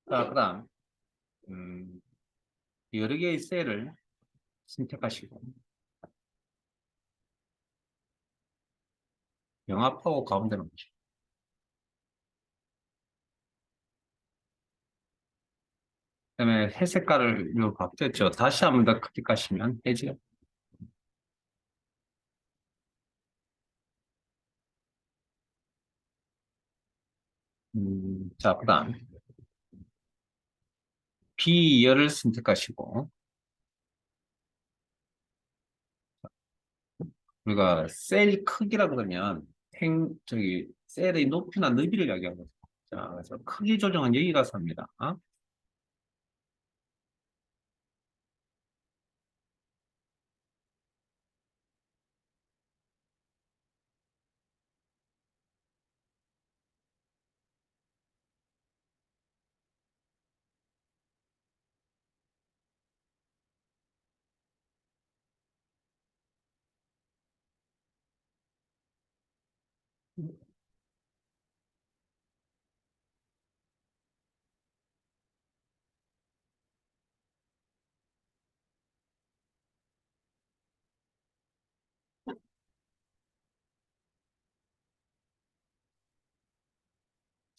자, 그다음 음, 여러 개의 셀을 선택하시고 영합하고 가운데 놓으시고 그다음에 회 색깔을 요 바뀌었죠. 다시 한 번 더 클릭하시면 되죠. 자, 그다음 B열을 선택하시고 우리가 셀 크기라 그러면 저기 셀의 높이나 너비를 이야기하거든요. 자, 그래서 크기 조정은 여기 가서 합니다.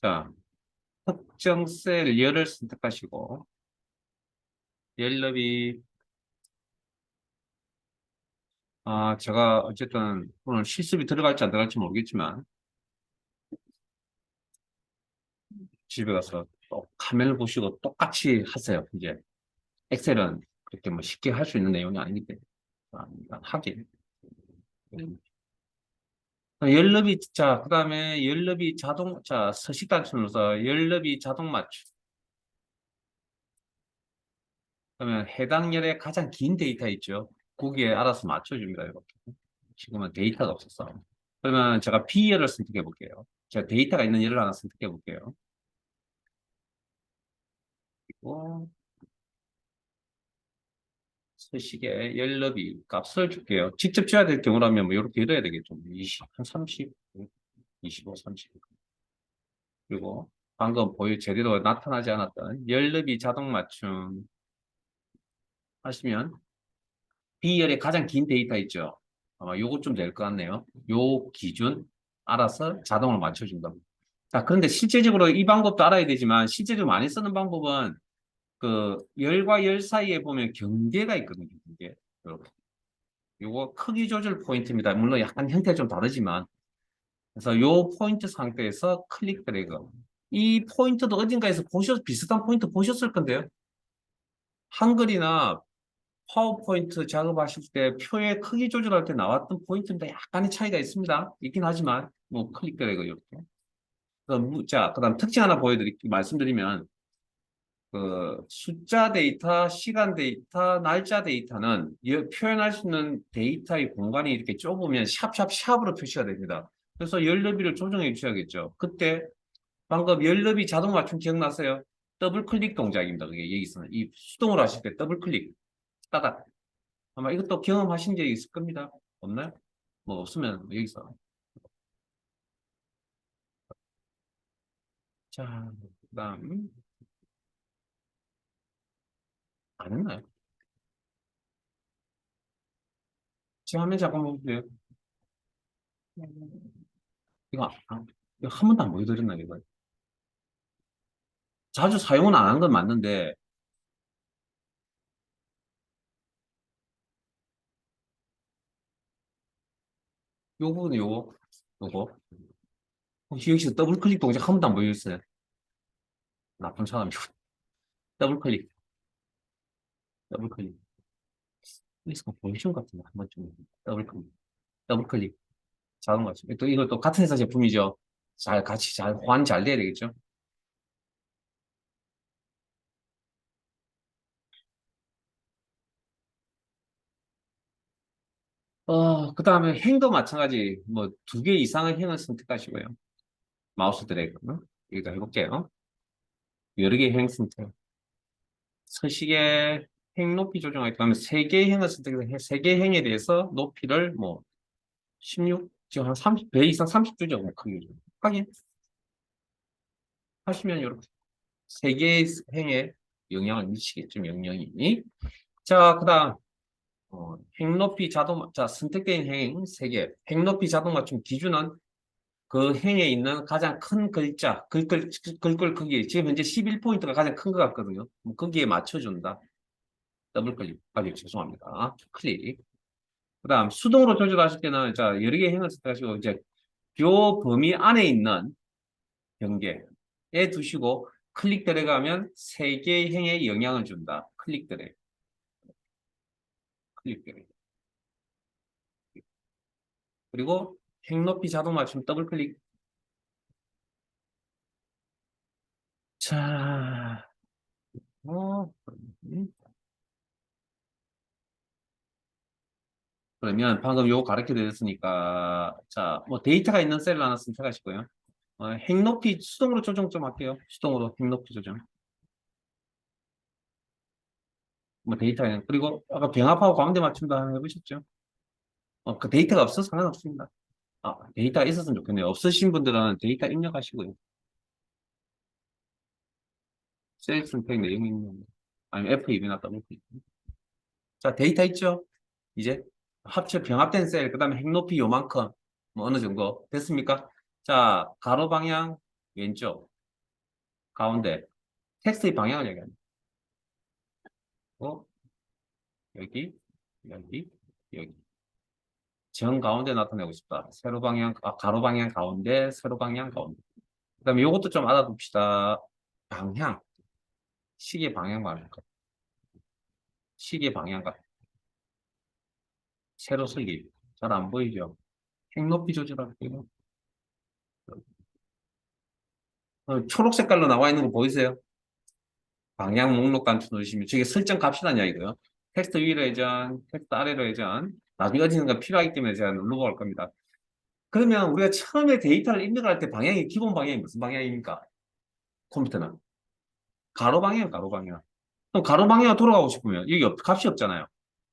자, 특정 셀 열을 선택하시고 열 너비 제가 어쨌든 오늘 실습이 들어갈지 안 들어갈지 모르겠지만 집에 가서 또 화면을 보시고 똑같이 하세요. 이제 엑셀은 그렇게 뭐 쉽게 할 수 있는 내용이 아니기 때문에 일단 하기. 열너비 자 그다음에 열너비 자동 자 서식 단순으로서 열너비 자동 맞춤. 그러면 해당 열의 가장 긴 데이터 있죠. 거기에 알아서 맞춰줍니다. 이렇게. 지금은 데이터가 없었어. 그러면 제가 B열을 선택해 볼게요. 제가 데이터가 있는 열을 하나 선택해 볼게요. 그리고 서식에 열너비 값을 줄게요. 직접 줘야 될 경우라면 뭐 이렇게 열어야 되겠죠. 20, 한 30, 25, 30. 그리고 방금 제대로 나타나지 않았던 열너비 자동 맞춤 하시면 B열의 가장 긴 데이터 있죠. 아마 요거 좀 될 것 같네요. 요 기준 알아서 자동으로 맞춰준다. 자, 그런데 실제적으로 이 방법도 알아야 되지만 실제적으로 많이 쓰는 방법은 그 열과 열 사이에 보면 경계가 있거든요. 경계. 이렇게. 요거 크기 조절 포인트입니다. 물론 약간 형태가 좀 다르지만 그래서 요 포인트 상태에서 클릭 드래그. 이 포인트도 어딘가에서 비슷한 포인트 보셨을 건데요. 한글이나 파워포인트 작업하실 때 표의 크기 조절할 때 나왔던 포인트인데 약간의 차이가 있습니다. 있긴 하지만 뭐 클릭 드래그 이렇게. 자, 그다음 특징 하나 말씀드리면 그 숫자 데이터, 시간 데이터, 날짜 데이터는 표현할 수 있는 데이터의 공간이 이렇게 좁으면 샵샵샵으로 표시가 됩니다. 그래서 열너비를 조정해 주셔야겠죠. 그때 방금 열너비 자동 맞춤 기억나세요? 더블 클릭 동작입니다. 그게 여기서는 이 수동으로 하실 때 더블 클릭 따닥 아마 이것도 경험하신 적이 있을 겁니다. 없나요? 뭐 없으면 여기서 자 그다음 안 했나요? 지금 화면 잠깐만 보세요. 이거, 이거 한 번도 안 보여드렸나요? 이거 자주 사용은 안 한 건 맞는데 요 부분 요거 혹시 여기서 더블 클릭 동작 한 번도 안 보여줬어요. 나쁜 사람이고 더블 클릭 더블 클릭 여기서 보여준 것 같은데 한 번쯤 더블 클릭 작은 거죠. 또 이것도 같은 회사 제품이죠. 잘 같이 잘 호환 잘 돼야 되겠죠. 그다음에 행도 마찬가지 뭐 두 개 이상의 행을 선택하시고요. 마우스 드래그 여기다 해볼게요. 여러 개의 행 선택. 서식의 행 높이 조정하기 그다음에 세 개의 행을 선택해서 세 개의 행에 대해서 높이를 뭐 16, 지금 한 30배 이상 30주죠. 뭐 크기. 확인 하시면 이렇게. 세 개의 행에 영향을 미치겠죠, 명령이. 자, 그 다음, 행높이 자동, 자, 선택된 행 세 개. 행높이 자동 맞춤 기준은 그 행에 있는 가장 큰 글자, 글꼴 크기. 지금 현재 11포인트가 가장 큰 것 같거든요. 거기에 맞춰준다. 더블 클릭. 아주 죄송합니다. 클릭. 그 다음, 수동으로 조절하실 때는, 자, 여러 개의 행을 선택하시고, 이제, 요 범위 안에 있는 경계에 두시고, 클릭 들어가면 세 개의 행에 영향을 준다. 클릭 들어. 클릭 들어. 그리고 행 높이 자동 맞춤 더블 클릭. 자, 어, 음. 그러면 방금 요거 가르쳐 드렸으니까, 자, 뭐 데이터가 있는 셀을 하나 선택하시고요. 행 높이 수동으로 조정 좀 할게요. 수동으로 행 높이 조정. 뭐 데이터가 있는, 그리고 아까 병합하고 가운데 맞춤도 하나 해보셨죠? 그 데이터가 없어서 상관없습니다. 데이터가 있었으면 좋겠네요. 없으신 분들은 데이터 입력하시고요. 셀 선택 내용 있는, 아니면 F2나 더블 클릭. 자, 데이터 있죠? 이제 병합된 셀, 그 다음에 핵 높이 요만큼, 뭐 어느 정도 됐습니까? 자, 가로 방향 왼쪽, 가운데, 텍스트의 방향을 얘기합니다. 여기, 여기, 여기. 정 가운데 나타내고 싶다. 세로 방향, 가로 방향 가운데, 세로 방향 가운데. 그 다음에 요것도 좀 알아둡시다. 방향, 시계 방향 말할까? 시계 방향과 세로 설계. 잘 안 보이죠? 핵 높이 조절할게요. 초록 색깔로 나와 있는 거 보이세요? 방향 목록 단추 누르시면 저게 설정 값이라는 이야기고요. 텍스트 위로 회전, 텍스트 아래로 회전. 나중에 어디는 가 필요하기 때문에 제가 누르고 갈 겁니다. 그러면 우리가 처음에 데이터를 입력할 때 방향이 기본 방향이 무슨 방향입니까? 컴퓨터는 가로 방향, 가로 방향. 그럼 가로 방향 돌아가고 싶으면 여기 값이 없잖아요.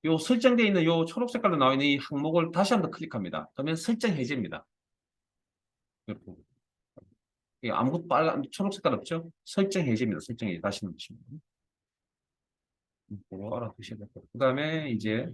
요 설정되어 있는 요 초록 색깔로 나와 있는 이 항목을 다시 한번 클릭합니다. 그러면 설정 해제입니다. 아무것도 빨간 초록 색깔 없죠? 설정 해제입니다. 설정 해제 다시 누르시면. 그거 알아두셔야 될 거예요. 그 다음에 이제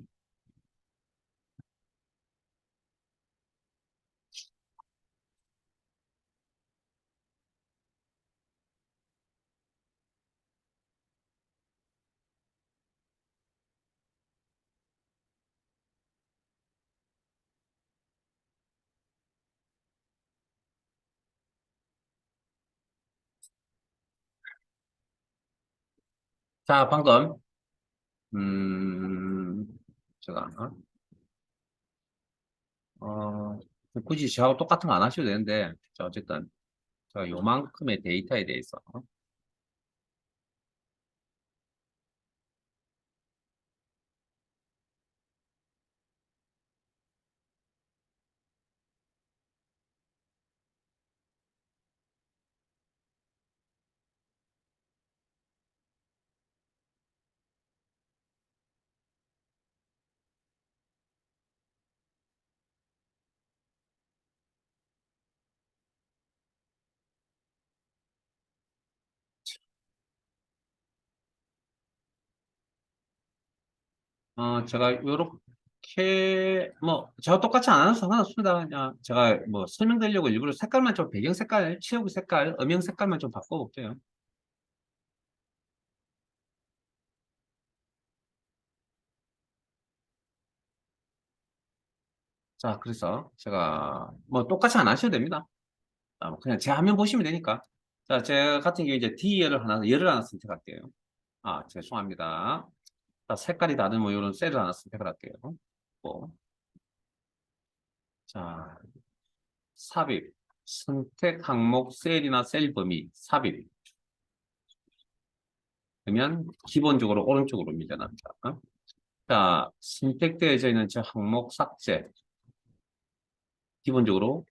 자 방금 음 제가 어, 굳이 저하고 똑같은 거 안 하셔도 되는데 자 어쨌든 제가 요만큼의 데이터에 대해서 제가 요렇게 뭐 제가 똑같이 안 해도 상관없습니다. 그냥 제가 뭐 설명드리려고 일부러 색깔만 좀 배경 색깔, 치우기 색깔, 음영 색깔만 좀 바꿔볼게요. 자 그래서 제가 뭐 똑같이 안 하셔도 됩니다. 뭐 그냥 제 화면 보시면 되니까. 자, 제 같은 경우 이제 열을 하나 선택할게요. 죄송합니다. 자, 색깔이 다른 뭐 이런 셀을 하나 선택을 할게요. 뭐, 자, 삽입. 선택 항목 셀이나 셀 범위 삽입. 그러면 기본적으로 오른쪽으로 밀려납니다. 자, 선택되어져 있는 저 항목 삭제. 기본적으로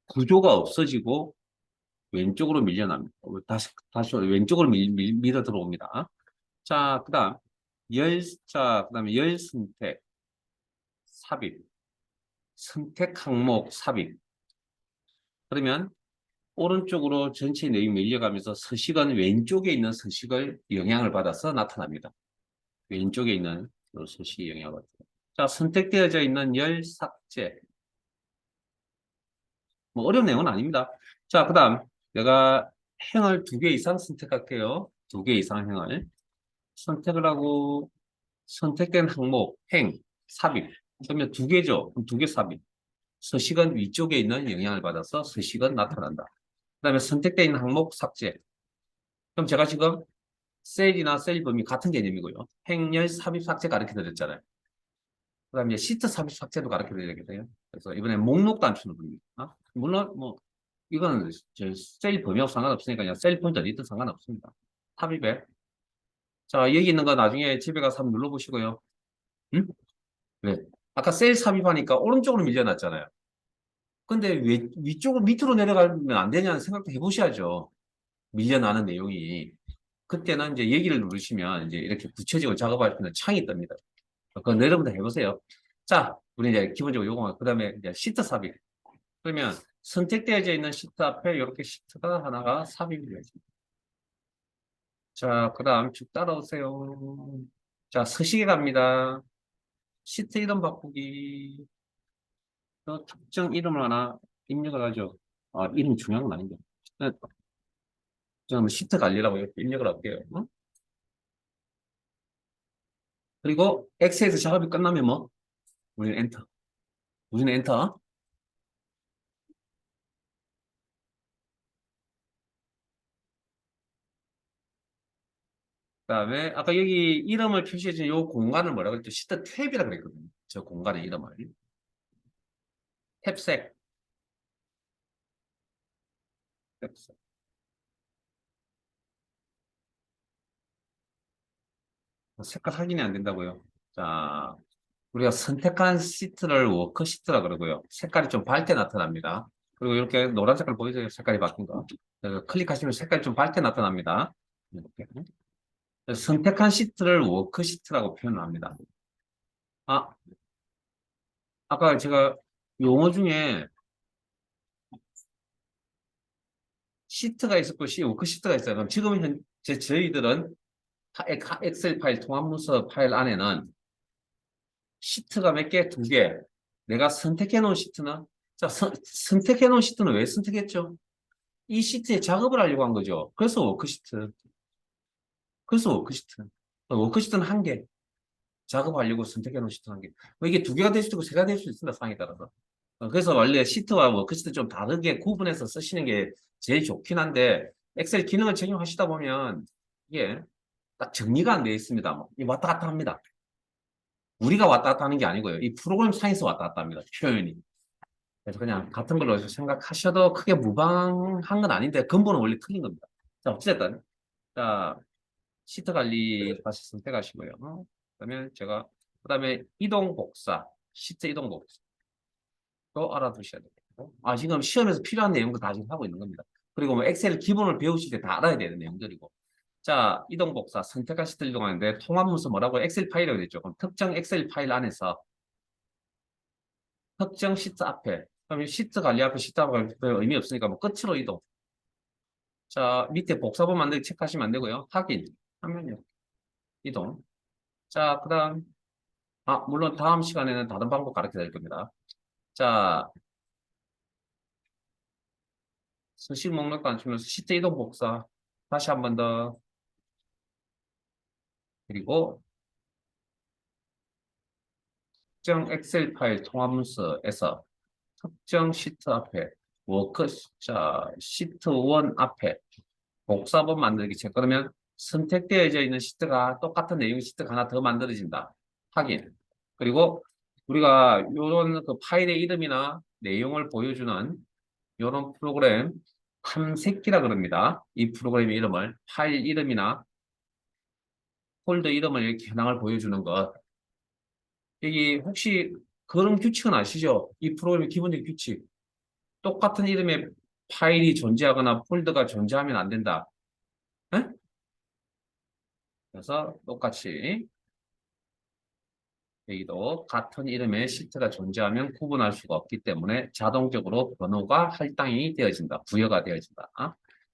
구조가 없어지고 왼쪽으로 밀려납니다. 다시 왼쪽으로 밀어 들어옵니다. 자, 그다음에 열 선택, 삽입, 선택 항목 삽입. 그러면 오른쪽으로 전체 내용이 밀려가면서 서식은 왼쪽에 있는 서식을 영향을 받아서 나타납니다. 왼쪽에 있는 그 서식이 영향을 받아요. 자, 선택되어져 있는 열 삭제. 뭐 어려운 내용은 아닙니다. 자, 그 다음 내가 행을 2개 이상 선택할게요. 2개 이상 행을 선택을 하고 선택된 항목, 행, 삽입. 그러면 2개죠. 그럼 2개 삽입. 서식은 위쪽에 있는 영향을 받아서 서식은 나타난다. 그 다음에 선택되어 있는 항목 삭제. 그럼 제가 지금 셀이나 셀 범위 같은 개념이고요. 행렬 삽입 삭제 가르쳐 드렸잖아요. 그 다음에 시트 삽입 삭제도 가르쳐 드리겠어요. 그래서 이번에 목록 단추는 겁니다. 물론 뭐 이거는 셀 범위하고 상관없으니까 그냥 셀 포인트 어디든 상관없습니다. 삽입에. 자, 여기 있는 거 나중에 집에 가서 한번 눌러보시고요. 응? 네. 아까 셀 삽입하니까 오른쪽으로 밀려났잖아요. 근데 왜 위쪽으로 밑으로 내려가면 안 되냐는 생각도 해보셔야죠. 밀려나는 내용이. 그때는 이제 여기를 누르시면 이제 이렇게 붙여지고 작업할 수 있는 창이 뜹니다. 그건 여러분들 해보세요. 자, 우리 이제 기본적으로 요거만, 그 다음에 이제 시트 삽입. 그러면 선택되어져 있는 시트 앞에 이렇게 시트가 하나가 삽입이 되어 있습니다. 자, 그 다음 쭉 따라오세요. 자, 서식에 갑니다. 시트 이름 바꾸기. 또 특정 이름을 하나 입력을 하죠. 이름이 중요한 건 아닌데. 저는 시트 관리라고 이렇게 입력을 할게요. 어? 그리고 엑셀에서 작업이 끝나면 뭐? 우리는 엔터. 우리는 엔터. 그다음에 아까 여기 이름을 표시해준 이 공간을 뭐라고 그랬죠? 시트 탭이라고 그랬거든요. 저 공간의 이름을. 탭색. 탭색. 색깔 확인이 안 된다고요. 자, 우리가 선택한 시트를 워크 시트라 그러고요. 색깔이 좀 밝게 나타납니다. 그리고 이렇게 노란 색깔 보이세요? 색깔이 바뀐 거. 클릭하시면 색깔이 좀 밝게 나타납니다. 이렇게. 선택한 시트를 워크 시트라고 표현합니다. 아, 아까 제가 용어 중에 시트가 있었고 워크 시트가 있어요. 그럼 지금 현재 저희들은 엑셀 파일, 통합문서 파일 안에는 시트가 몇 개? 2개. 내가 선택해 놓은 시트는, 자, 선택해 놓은 시트는 왜 선택했죠? 이 시트에 작업을 하려고 한 거죠. 그래서 워크시트. 그래서 워크시트. 워크시트는 1개. 작업하려고 선택해 놓은 시트는 1개. 뭐 이게 2개가 될 수도 있고 3개가 될 수도 있습니다. 상황에 따라서. 그래서 원래 시트와 워크시트 좀 다르게 구분해서 쓰시는 게 제일 좋긴 한데, 엑셀 기능을 적용하시다 보면, 이게 딱 정리가 안 되어 있습니다. 뭐, 왔다 갔다 합니다. 우리가 왔다 갔다 하는 게 아니고요. 이 프로그램 상에서 왔다 갔다 합니다. 표현이. 그래서 그냥 같은 걸로 생각하셔도 크게 무방한 건 아닌데 근본은 원래 틀린 겁니다. 자, 어쨌든 자, 시트 관리 다시 선택하시고요. 그다음에 그다음에 이동 복사, 시트 이동 복사도 알아두셔야 되고. 지금 시험에서 필요한 내용도 다 지금 하고 있는 겁니다. 그리고 뭐 엑셀 기본을 배우실 때 다 알아야 되는 내용들이고. 자, 이동 복사, 선택한 시트를 이동하는데 통합문서 뭐라고 엑셀 파일이라고 됐죠. 그럼 특정 엑셀 파일 안에서 특정 시트 앞에, 그럼 시트 관리 앞에 시트 앞에 별 의미 없으니까 뭐 끝으로 이동. 자, 밑에 복사본 만들기 체크하시면 안 되고요. 확인, 화면이요. 이동. 자, 그 다음, 물론 다음 시간에는 다른 방법 가르쳐 드릴 겁니다. 자, 서식 목록 단추면서 시트 이동 복사. 다시 한 번 더. 그리고 특정 엑셀 파일 통합문서에서 특정 시트 앞에 시트 1 앞에 복사본 만들기 체크. 그러면 선택되어져 있는 시트가 똑같은 내용의 시트가 하나 더 만들어진다. 확인. 그리고 우리가 이런 그 파일의 이름이나 내용을 보여주는 이런 프로그램 탐색기라 그럽니다. 이 프로그램의 이름을 파일 이름이나 폴더 이름을 이렇게 현황을 보여주는 것. 여기 혹시 그런 규칙은 아시죠? 이 프로그램의 기본적인 규칙. 똑같은 이름의 파일이 존재하거나 폴더가 존재하면 안 된다. 에? 그래서 똑같이 여기도 같은 이름의 시트가 존재하면 구분할 수가 없기 때문에 자동적으로 번호가 할당이 되어진다. 부여가 되어진다.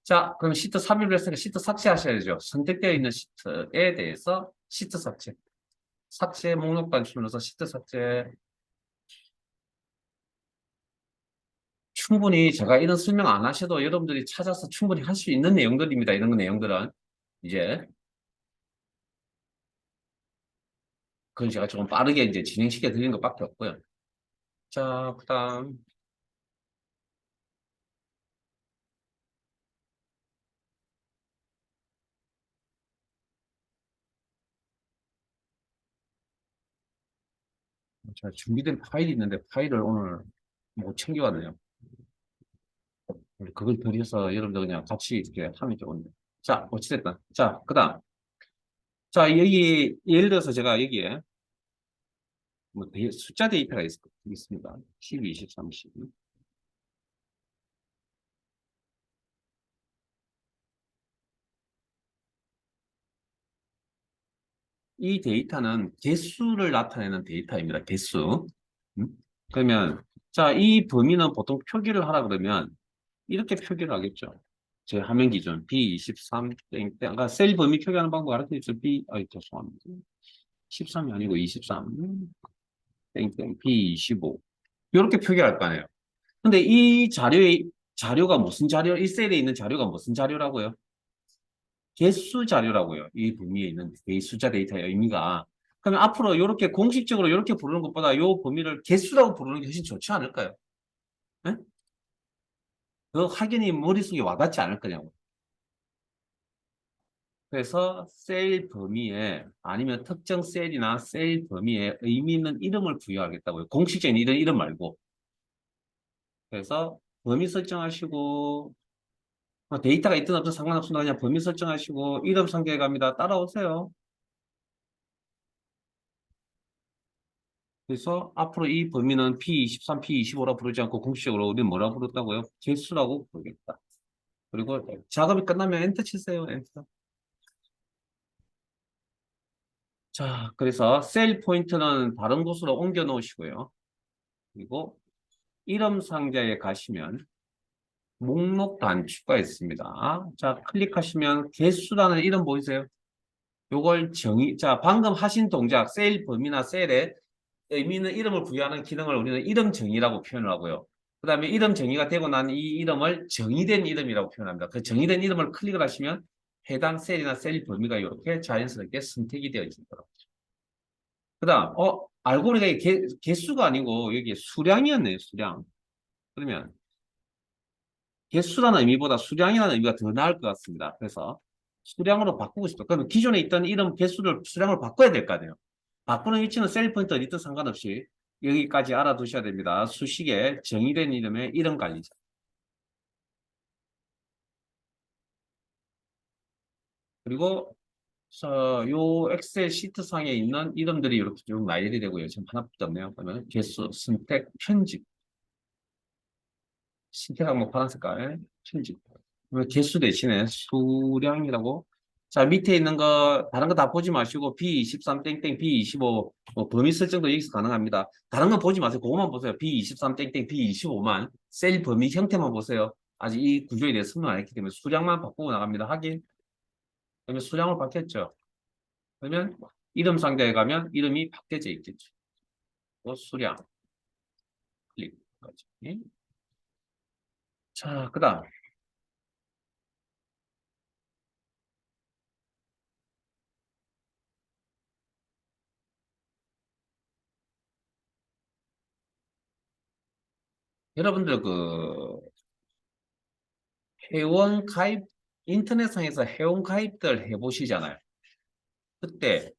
자, 그럼 시트 삽입을 했으니까 시트 삭제하셔야죠. 선택되어 있는 시트에 대해서 시트 삭제. 삭제 목록 단추 눌러서 시트 삭제. 충분히 제가 이런 설명 안 하셔도 여러분들이 찾아서 충분히 할 수 있는 내용들입니다. 이런 내용들은. 이제, 그건 제가 조금 빠르게 이제 진행시켜 드리는 것밖에 없고요. 자, 그 다음. 자, 준비된 파일이 있는데 파일을 오늘 못 챙겨왔네요. 그걸 들여서 여러분들 그냥 같이 이렇게 하면 좋은데. 자, 어찌됐든. 자, 그 다음. 자, 여기, 예를 들어서 제가 여기에 뭐 숫자 데이터가 있습니다. 12, 20, 30. 이 데이터는 개수를 나타내는 데이터입니다. 개수. 음? 그러면, 자, 이 범위는 보통 표기를 하라 그러면 이렇게 표기를 하겠죠. 제 화면 기준 B23 땡땡. 아까 셀 범위 표기하는 방법 알려드렸죠. 죄송합니다. 13이 아니고 23 땡땡 B25 이렇게 표기할 거 아니에요. 근데 이 자료가 무슨 자료? 이 셀에 있는 자료가 무슨 자료라고요? 개수 자료라고요. 이 범위에 있는 이 숫자 데이터의 의미가. 그러면 앞으로 이렇게 공식적으로 이렇게 부르는 것보다 이 범위를 개수라고 부르는 게 훨씬 좋지 않을까요? 네? 그 확연히 머릿속에 와닿지 않을 거냐고. 그래서 셀 범위에 아니면 특정 셀이나 셀 범위에 의미 있는 이름을 부여하겠다고요. 공식적인 이름 말고. 그래서 범위 설정하시고 데이터가 있든 없든 상관없습니다. 그냥 범위 설정하시고 이름 상계해 갑니다. 따라오세요. 그래서 앞으로 이 범위는 P23, P25라 부르지 않고 공식적으로 우리는 뭐라 부른다고요? 개수라고 부르겠다. 그리고 작업이 끝나면 엔터 치세요. 엔터. 자, 그래서 셀 포인트는 다른 곳으로 옮겨 놓으시고요. 그리고 이름 상자에 가시면 목록 단추가 있습니다. 자, 클릭하시면 개수라는 이름 보이세요? 요걸 자, 방금 하신 동작, 셀 범위나 셀에 의미 있는 이름을 부여하는 기능을 우리는 이름 정의라고 표현을 하고요. 그 다음에 이름 정의가 되고 난 이 이름을 정의된 이름이라고 표현합니다. 그 정의된 이름을 클릭을 하시면 해당 셀이나 셀 범위가 이렇게 자연스럽게 선택이 되어지더라고요. 그 다음, 알고 보니까 이게 개수가 아니고 여기 수량이었네요, 수량. 그러면 개수라는 의미보다 수량이라는 의미가 더 나을 것 같습니다. 그래서 수량으로 바꾸고 싶다. 그러면 기존에 있던 이름 개수를 수량으로 바꿔야 될 거 아니에요. 바꾸는 위치는 셀 포인트 어디든 상관없이 여기까지 알아두셔야 됩니다. 수식에 정의된 이름의 이름 관리자. 그리고 요 엑셀 시트 상에 있는 이름들이 이렇게 쭉 나열이 되고요. 지금 하나밖에 없네요. 그러면 개수, 선택, 편집. 선택하면 뭐 파란 색깔, 편집. 개수 대신에 수량이라고. 자, 밑에 있는 거, 다른 거 다 보지 마시고, B23 땡땡, B25, 뭐 범위 설정도 여기서 가능합니다. 다른 거 보지 마세요. 그거만 보세요. B23 땡땡, B25만. 셀 범위 형태만 보세요. 아직 이 구조에 대해 설명 안 했기 때문에 수량만 바꾸고 나갑니다. 확인. 그러면 수량을 바뀌었죠. 그러면 이름 상자에 가면 이름이 바뀌어져 있겠죠. 또 수량. 클릭. 자, 그 다음. 여러분들 회원 가입, 인터넷상에서 회원 가입들 해보시잖아요. 그때,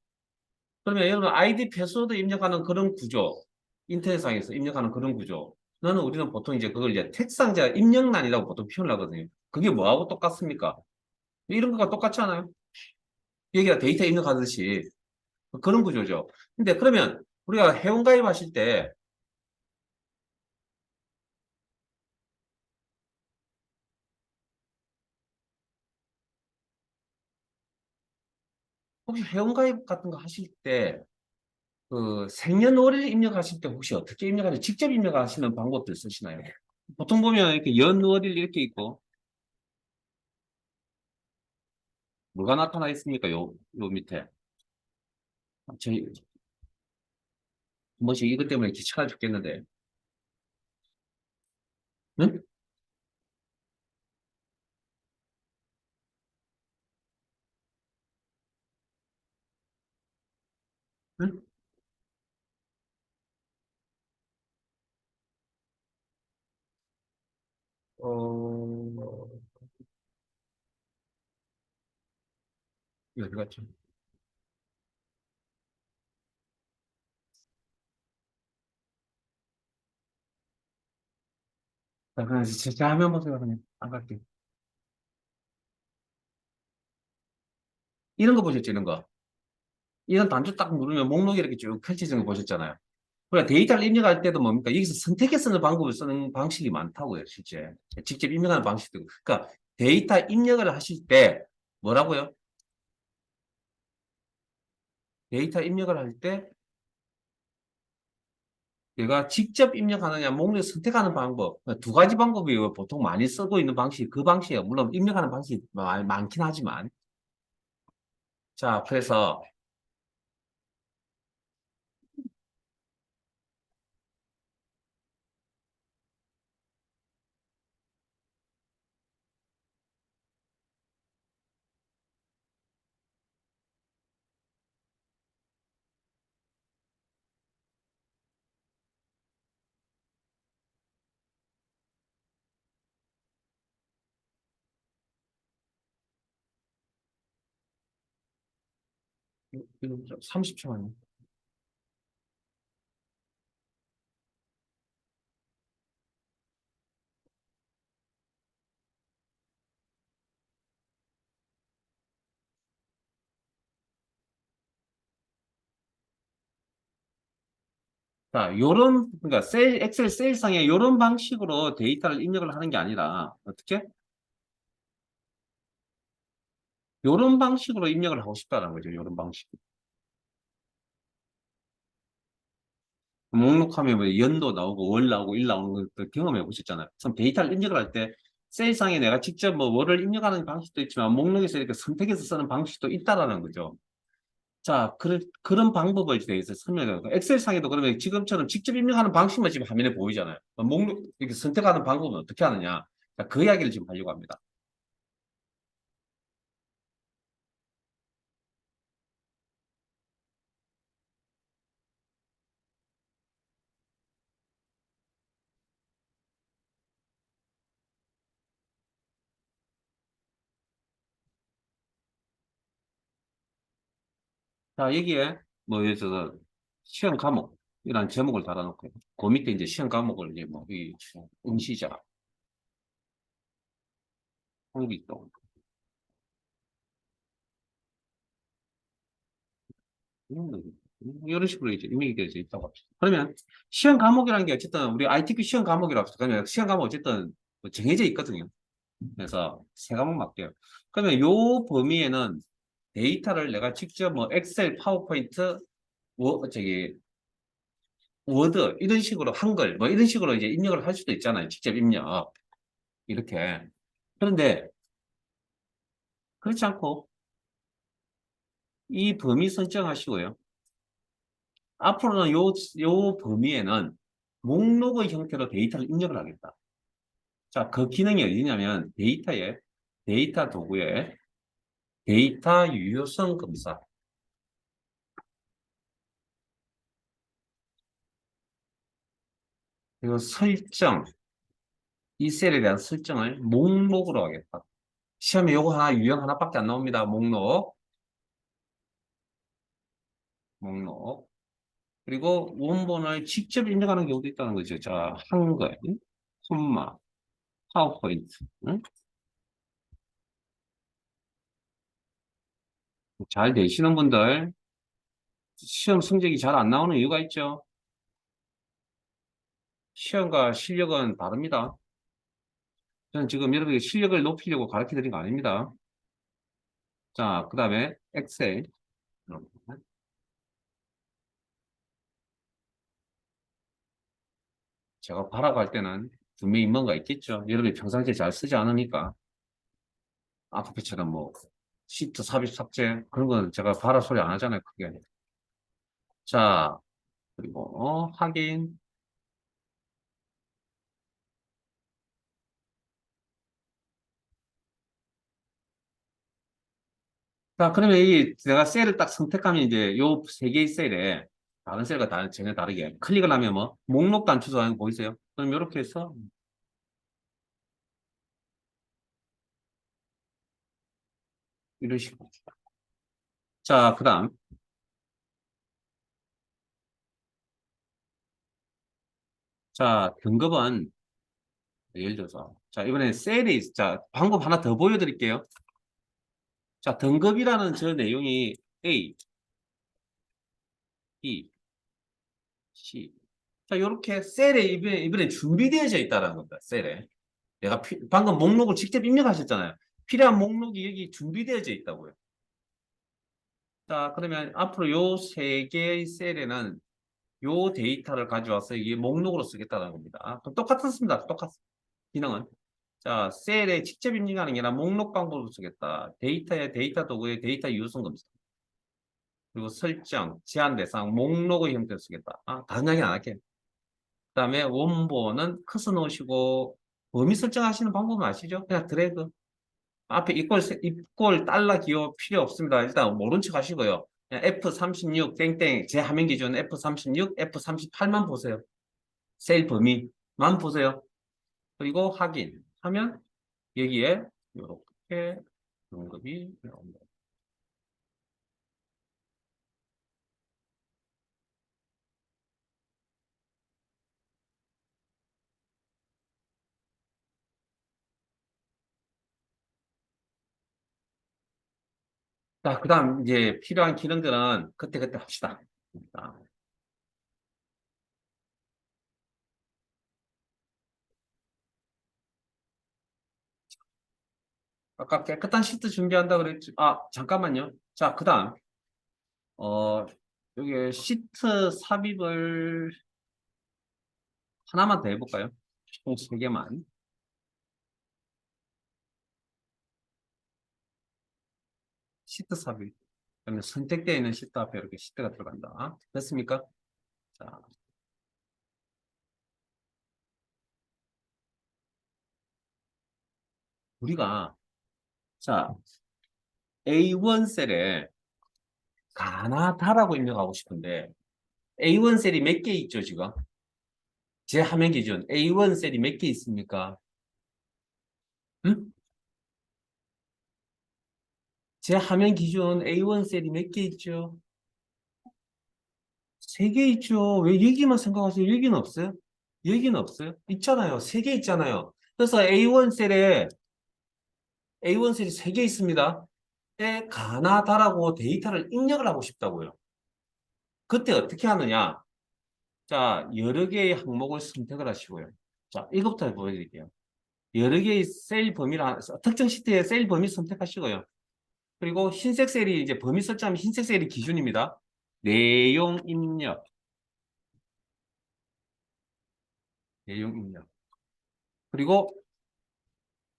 그러면 여러분 아이디 패스워드 입력하는 그런 구조, 인터넷상에서 입력하는 그런 구조, 너는 우리는 보통 이제 그걸 이제 tex상자 입력란이라고 보통 표현을 하거든요. 그게 뭐하고 똑같습니까? 이런 거가 똑같지 않아요? 여기가 데이터 입력하듯이 그런 구조죠. 근데 그러면 우리가 회원 가입하실 때 혹시 회원 가입 같은 거 하실 때 그 생년월일 입력하실 때 혹시 어떻게 입력하세요? 직접 입력하시는 방법도 쓰시나요? 보통 보면 이렇게 연월일 이렇게 있고 뭐가 나타나 있습니까? 요 밑에. 저희 뭐지 이것 때문에 귀찮아 죽겠는데. 응? 응? 어, 어디 갔지? 자, 그냥 진짜 화면 보세요, 그냥. 안 갈게. 이런 거 보셨죠, 이런 거. 이런 단추 딱 누르면 목록이 이렇게 쭉 펼쳐지는 거 보셨잖아요. 그러니까 데이터를 입력할 때도 뭡니까? 여기서 선택해 쓰는 방법을 쓰는 방식이 많다고요, 실제. 직접 입력하는 방식도. 그러니까 데이터 입력을 하실 때 뭐라고요? 데이터 입력을 할 때 내가 직접 입력하느냐, 목록 선택하는 방법. 두 가지 방법이 보통 많이 쓰고 있는 방식, 그 방식이에요. 물론 입력하는 방식이 많긴 하지만. 자, 그래서 지금 30초만요. 자, 그러니까 엑셀 세일상에 요런 방식으로 데이터를 입력을 하는 게 아니라, 어떻게? 요런 방식으로 입력을 하고 싶다는 거죠, 요런 방식. 목록하면 뭐 연도 나오고 월 나오고 일 나오는 것도 경험해 보셨잖아요. 그럼 데이터를 입력을 할 때 셀상에 내가 직접 뭐 월을 입력하는 방식도 있지만 목록에서 이렇게 선택해서 쓰는 방식도 있다라는 거죠. 자, 그런 방법을 대해서 설명해요. 엑셀상에도 그러면 지금처럼 직접 입력하는 방식만 지금 화면에 보이잖아요. 목록 이렇게 선택하는 방법은 어떻게 하느냐? 자, 그 이야기를 지금 하려고 합니다. 자, 여기에 뭐 예를 들어서 시험 과목이라는 제목을 달아놓고 그 밑에 이제 시험 과목을 이제 뭐이 응시자, 홍비도 이런 식으로 이제 임명이 되어져 있다고 합시다. 그러면 시험 과목이라는 게 어쨌든 우리 ITQ 시험 과목이라고 합시다. 그러면 시험 과목 어쨌든 뭐 정해져 있거든요. 그래서 세 과목 맞게요. 그러면 요 범위에는 데이터를 내가 직접 뭐 엑셀, 파워포인트, 저기 워드 이런 식으로 한글 뭐 이런 식으로 이제 입력을 할 수도 있잖아요. 직접 입력 이렇게. 그런데 그렇지 않고 이 범위 설정하시고요. 앞으로는 요 범위에는 목록의 형태로 데이터를 입력을 하겠다. 자, 그 기능이 어디냐면 데이터 도구에 데이터 유효성 검사. 그리고 설정, 이 셀에 대한 설정을 목록으로 하겠다. 시험에 요거 하나, 유형 하나밖에 안 나옵니다. 목록. 그리고 원본을 직접 입력하는 경우도 있다는 거죠. 자, 한글, 콤마, 파워포인트. 응? 잘 되시는 분들, 시험 성적이 잘 안 나오는 이유가 있죠. 시험과 실력은 다릅니다. 저는 지금 여러분에게 실력을 높이려고 가르쳐 드린 거 아닙니다. 자, 그 다음에 엑셀. 제가 바라고 할 때는 분명히 뭔가 있겠죠. 여러분이 평상시에 잘 쓰지 않으니까. 아까처럼 뭐, 시트 삽입 삭제, 그런 건 제가 바라 소리 안 하잖아요. 크게. 자, 그리고, 확인. 자, 그러면 이 내가 셀을 딱 선택하면 이제 요 세 개의 셀에 다른 셀과 전혀 다르게 클릭을 하면 뭐 목록 단추소하는 거 보이세요? 그럼 이렇게 해서 이런 식으로. 자, 그다음 자 등급은 예를 들어서 자 이번에 셀이 자 방법 하나 더 보여드릴게요. 자 등급이라는 저 내용이 A, B, C. 자 이렇게 셀에 이번에 준비되어져 있다는 겁니다. 셀에 내가 방금 목록을 직접 입력하셨잖아요. 필요한 목록이 여기 준비되어져 있다고요. 자, 그러면 앞으로 요 세 개의 셀에는 요 데이터를 가져와서 이게 목록으로 쓰겠다는 겁니다. 그럼 똑같습니다. 똑같습니다. 기능은. 자, 셀에 직접 입력하는 게 아니라 목록 방법으로 쓰겠다. 데이터의 데이터 도구의 데이터 유효성 검사. 그리고 설정, 제한 대상, 목록의 형태로 쓰겠다. 다른 이야기 안 할게요. 그 다음에 원본은 커서 넣으시고 범위 설정하시는 방법은 아시죠? 그냥 드래그. 앞에 이꼴 달러 기호 필요 없습니다. 일단 모른 척 하시고요. 그냥 F36 땡땡 제 화면 기준 F36, F38만 보세요. 셀 범위만 보세요. 그리고 확인하면 여기에 이렇게 등급이 나옵니다. 자, 그다음 이제 필요한 기능들은 그때그때 합시다. 자, 아까 깨끗한 시트 준비한다 그랬죠. 잠깐만요. 자, 그다음 어 여기 시트 삽입을 하나만 더 해볼까요? 총 3개만. 시트 삽입. 그러면 선택되어 있는 시트 앞에 이렇게 시트가 들어간다. 됐습니까? 자, 우리가, 자, A1 셀에 가나다라고 입력하고 싶은데, A1 셀이 몇 개 있죠, 지금? 제 화면 기준 A1 셀이 몇 개 있습니까? 응? 제 화면 기준 A1 셀이 몇 개 있죠? 3개 있죠. 왜 여기만 생각하세요? 여기는 없어요? 여기는 없어요? 있잖아요. 3개 있잖아요. 그래서 A1 셀이 3개 있습니다. 에 가나다라고 데이터를 입력을 하고 싶다고요. 그때 어떻게 하느냐? 자, 여러 개의 항목을 선택을 하시고요. 자, 이것부터 보여드릴게요. 여러 개의 셀 범위를, 특정 시트의 셀 범위 선택하시고요. 그리고 흰색 셀이 이제 범위 설정하면 흰색 셀이 기준입니다. 내용 입력, 내용 입력. 그리고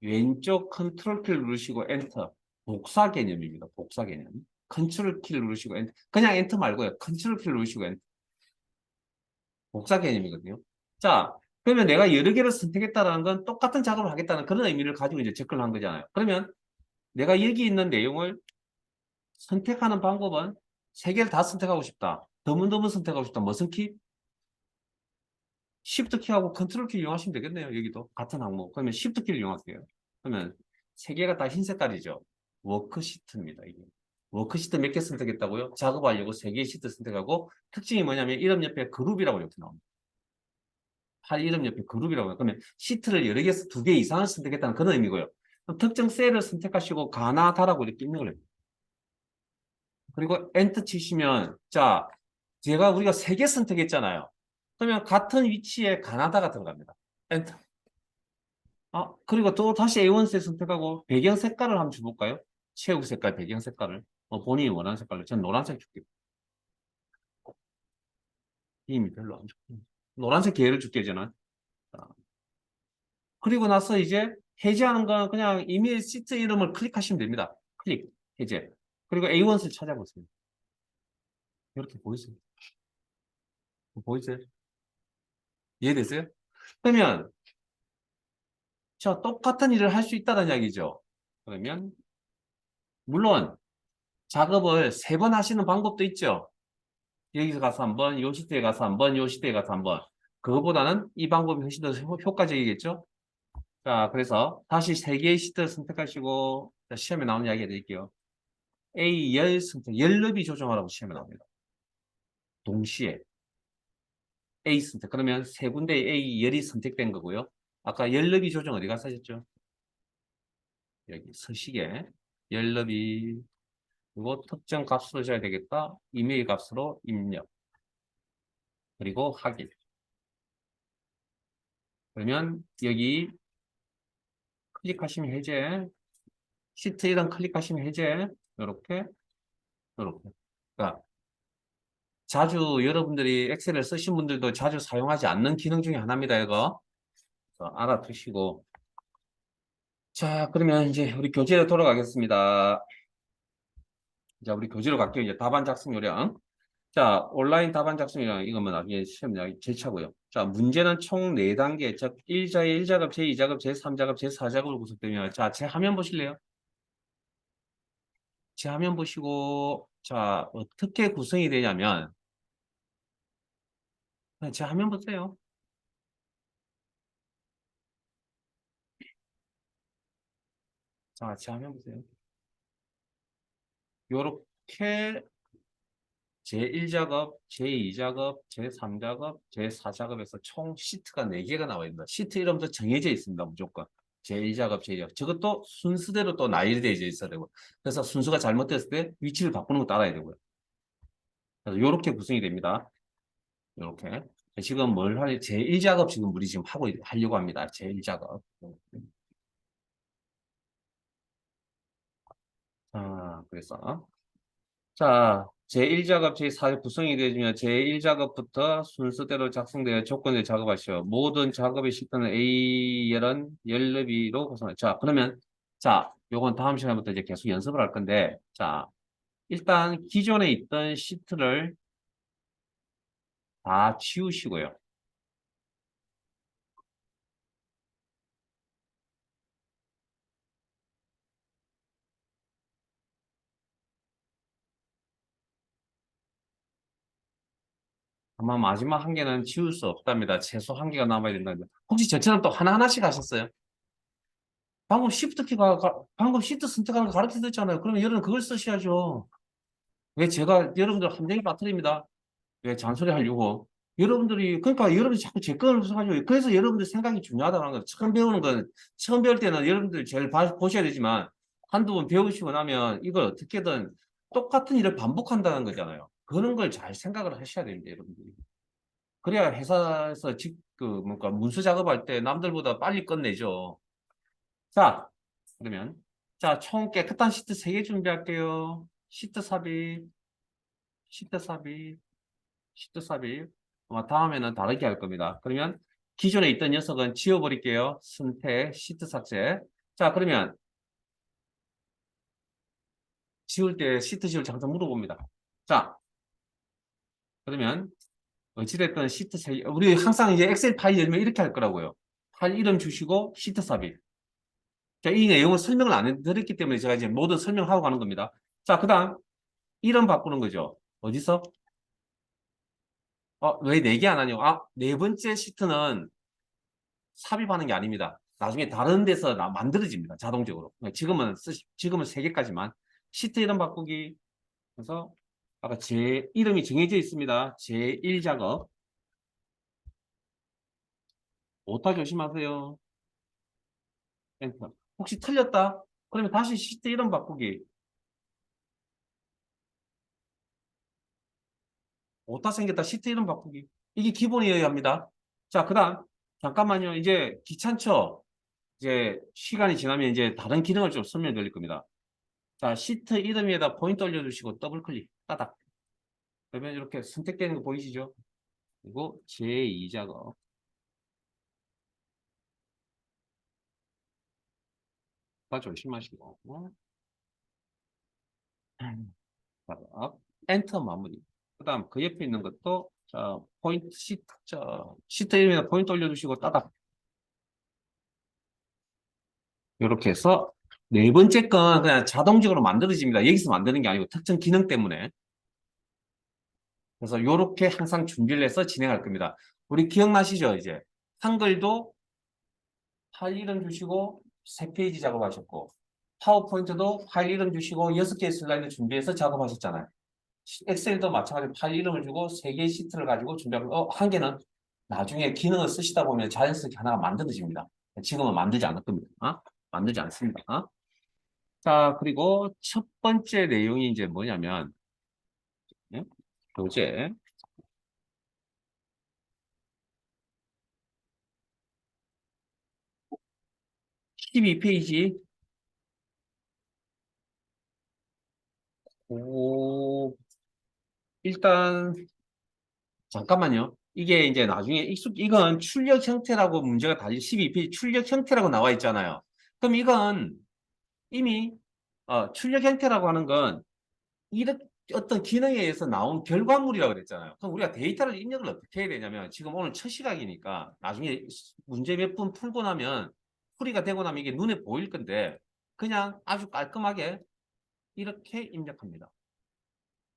왼쪽 컨트롤 키를 누르시고 엔터. 복사 개념입니다. 복사 개념. 컨트롤 키를 누르시고 엔터. 그냥 엔터 말고요. 컨트롤 키를 누르시고 엔터. 복사 개념이거든요. 자, 그러면 내가 여러 개를 선택했다는 건 똑같은 작업을 하겠다는 그런 의미를 가지고 이제 접근을 한 거잖아요. 그러면 내가 여기 있는 내용을 선택하는 방법은 3개를 다 선택하고 싶다. 드문드문 선택하고 싶다. 무슨 키? Shift 키하고 컨트롤 키 이용하시면 되겠네요. 여기도 같은 항목. 그러면 Shift 키를 이용할게요. 그러면 3개가 다 흰 색깔이죠. 워크시트입니다. 이게. 워크시트 몇 개 선택했다고요? 작업하려고 3개의 시트 선택하고 특징이 뭐냐면 이름 옆에 그룹이라고 이렇게 나옵니다. 파일 이름 옆에 그룹이라고 해요. 그러면 시트를 여러 개에서 2개 이상을 선택했다는 그런 의미고요. 그럼 특정 셀을 선택하시고 가나다라고 이렇게 입력을 해요. 그리고 엔터 치시면 자 제가 우리가 3개 선택했잖아요. 그러면 같은 위치에 가나다가 들어갑니다. 엔터. 그리고 또 다시 A1 셀 선택하고 배경 색깔을 한번 줘볼까요? 체육 색깔, 배경 색깔을. 본인이 원하는 색깔로. 전 노란색 줄게요. 힘이 별로 안 좋고. 노란색 계열을 줄게, 저는. 자, 그리고 나서 이제 해제하는 건 그냥 이메일 시트 이름을 클릭하시면 됩니다. 클릭, 해제. 그리고 A1을 찾아보세요. 이렇게 보이세요? 보이세요? 이해되세요? 그러면 자, 똑같은 일을 할 수 있다는 이야기죠. 그러면 물론 작업을 3번 하시는 방법도 있죠. 여기서 가서 한번, 요 시대에 가서 한번, 요 시대에 가서 한번. 그거보다는 이 방법이 훨씬 더 효과적이겠죠? 자, 그래서 다시 3개의 시트를 선택하시고, 자, 시험에 나오는 이야기 해드릴게요. A 열 선택, 열너비 조정하라고 시험에 나옵니다. 동시에 A 선택. 그러면 세 군데의 A 열이 선택된 거고요. 아까 열너비 조정 어디 가서 하셨죠? 여기 서식에 열너비, 그리고 특정 값으로 줘야 되겠다. 이메일 값으로 입력. 그리고 확인. 그러면 여기 클릭하시면 해제. 시트 1은 클릭하시면 해제. 이렇게, 이렇게. 그러니까 자주 여러분들이 엑셀을 쓰신 분들도 자주 사용하지 않는 기능 중에 하나입니다. 이거. 알아두시고. 자, 그러면 이제 우리 교재로 돌아가겠습니다. 자, 우리 교재로 갈게요. 이제 답안 작성 요령. 자, 온라인 답안 작성 요령. 이거면 나중에 시험 제차고요. 자, 문제는 총 4단계. 즉, 1자의 1작업, 제2작업, 제3작업, 제4작업으로 구성되며. 자, 제 화면 보실래요? 제 화면 보시고, 자, 어떻게 구성이 되냐면, 제 화면 보세요. 자, 제 화면 보세요. 요렇게 제1작업, 제2작업, 제3작업, 제4작업에서 총 시트가 4개가 나와 있습니다. 시트 이름도 정해져 있습니다. 무조건. 제1작업, 제2작업. 저것도 순서대로 또 나열되어 있어야 되고. 그래서 순서가 잘못됐을 때 위치를 바꾸는 것도 알아야 되고요. 그래서 이렇게 구성이 됩니다. 이렇게. 지금 뭘 하냐? 제1작업 지금 우리 지금 하려고 합니다. 제1작업. 그래서. 자, 제1작업, 제4작업 구성이 되어지면 제1작업부터 순서대로 작성되어 조건을 작업하시오. 모든 작업의 시트는 A열은 열너비로 구성해. 자, 그러면, 자, 요건 다음 시간부터 이제 계속 연습을 할 건데, 자, 일단 기존에 있던 시트를 다 지우시고요. 아마 마지막 한 개는 지울 수 없답니다. 최소 한 개가 남아야 된다는데. 혹시 저처럼 또 하나하나씩 하셨어요? 방금 시프트 키가, 방금 시트 선택하는 거 가르쳐 드렸잖아요. 그러면 여러분 그걸 쓰셔야죠. 왜 제가 여러분들 함정에 빠뜨립니다. 왜 잔소리 하려고. 여러분들이, 그러니까 여러분들이 자꾸 제 거를 써가지고, 그래서 여러분들 생각이 중요하다는 거예요. 처음 배우는 건, 처음 배울 때는 여러분들 제일 보셔야 되지만, 한두 번 배우시고 나면 이걸 어떻게든 똑같은 일을 반복한다는 거잖아요. 그런 걸 잘 생각을 하셔야 됩니다, 여러분들이. 그래야 회사에서 뭔가 문서 작업할 때 남들보다 빨리 끝내죠. 자, 그러면, 자, 총 깨끗한 시트 3개 준비할게요. 시트 삽입, 시트 삽입, 시트 삽입. 아마 다음에는 다르게 할 겁니다. 그러면 기존에 있던 녀석은 지워버릴게요. 선택, 시트 삭제. 자, 그러면 지울 때 시트 지울 때 항상 물어봅니다. 자, 그러면 어찌됐든 시트 세 우리 항상 이제 엑셀 파일 열면 이렇게 할 거라고요. 파일 이름 주시고 시트 삽입. 자, 이 내용을 설명을 안 해드렸기 때문에 제가 이제 모두 설명하고 가는 겁니다. 자, 그 다음 이름 바꾸는 거죠. 어디서? 왜 4개 안 하냐고? 네 번째 시트는 삽입하는 게 아닙니다. 나중에 다른 데서 만들어집니다. 자동적으로. 지금은 3개까지만. 시트 이름 바꾸기. 그래서 아까 제 이름이 정해져 있습니다. 제1작업. 오타 조심하세요. 엔터. 혹시 틀렸다? 그러면 다시 시트 이름 바꾸기. 오타 생겼다. 시트 이름 바꾸기. 이게 기본이어야 합니다. 자, 그 다음. 잠깐만요. 이제 귀찮죠? 이제 시간이 지나면 이제 다른 기능을 좀 설명드릴 겁니다. 자, 시트 이름에다 포인트 올려주시고 더블 클릭. 따닥. 그러면 이렇게 선택되는 거 보이시죠? 그리고 제2작업. 조심하시고. 자, 엔터 마무리. 그 다음 그 옆에 있는 것도 자, 포인트 시트, 시트 이름에다 포인트 올려주시고 따닥. 이렇게 해서 네 번째 건 그냥 자동적으로 만들어집니다. 여기서 만드는 게 아니고 특정 기능 때문에. 그래서 이렇게 항상 준비를 해서 진행할 겁니다. 우리 기억나시죠? 이제 한글도 파일 이름 주시고 세 페이지 작업하셨고 파워포인트도 파일 이름 주시고 6개의 슬라이드 준비해서 작업하셨잖아요. 엑셀도 마찬가지로 파일 이름을 주고 3개의 시트를 가지고 준비하고 한 개는 나중에 기능을 쓰시다 보면 자연스럽게 하나가 만들어집니다. 지금은 만들지 않을 겁니다. 만들지 않습니다. 자, 그리고 첫 번째 내용이 이제 뭐냐면 예? 교재 12페이지 오, 일단 잠깐만요. 이게 이제 나중에 이건 출력 형태라고 문제가 달리 12페이지 출력 형태라고 나와 있잖아요. 그럼 이건 이미 출력 형태라고 하는 건 이렇게 어떤 기능에 의해서 나온 결과물이라고 그랬잖아요. 그럼 우리가 데이터를 입력을 어떻게 해야 되냐면 지금 오늘 첫 시각이니까 나중에 문제 몇 분 풀고 나면 풀이가 되고 나면 이게 눈에 보일 건데 그냥 아주 깔끔하게 이렇게 입력합니다.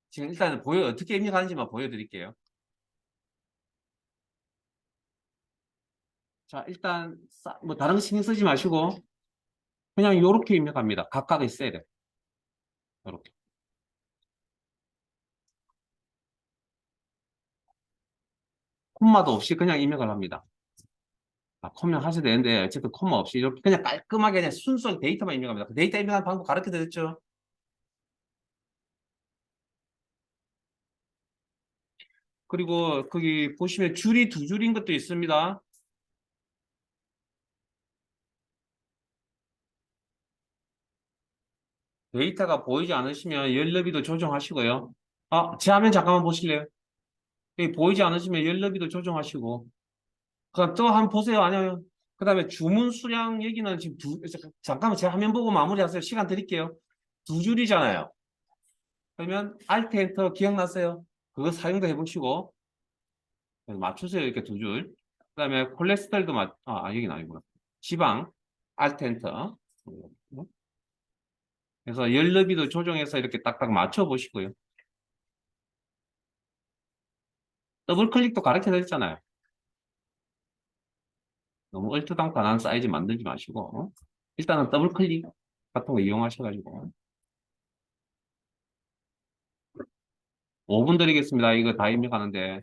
지금 일단 어떻게 입력하는지만 보여드릴게요. 자, 일단 뭐 다른 거 신경 쓰지 마시고 그냥 이렇게 입력합니다. 각각 있어야 돼. 이렇게. 콤마도 없이 그냥 입력을 합니다. 콤마 하셔도 되는데 어쨌든 콤마 없이 이렇게 그냥 깔끔하게 그냥 순수하게 데이터만 입력합니다. 그 데이터 입력하는 방법 가르쳐 드렸죠? 그리고 거기 보시면 줄이 두 줄인 것도 있습니다. 데이터가 보이지 않으시면 열너비도 조정하시고요. 제 화면 잠깐만 보실래요? 여기 보이지 않으시면 열너비도 조정하시고. 그럼 또 한번 보세요. 아니요. 그 다음에 주문 수량 여기는 지금 잠깐만 제 화면 보고 마무리하세요. 시간 드릴게요. 두 줄이잖아요. 그러면 Alt 엔터 기억나세요? 그거 사용도 해보시고 맞추세요. 이렇게 두 줄. 그 다음에 콜레스테롤도 여기는 아니구나. 지방 Alt 엔터. 그래서 열너비도 조정해서 이렇게 딱딱 맞춰 보시고요. 더블 클릭도 가르쳐 드렸잖아요. 너무 얼토당토한 사이즈 만들지 마시고 일단은 더블 클릭 같은 거 이용하셔가지고 5분 드리겠습니다. 이거 다 입력하는데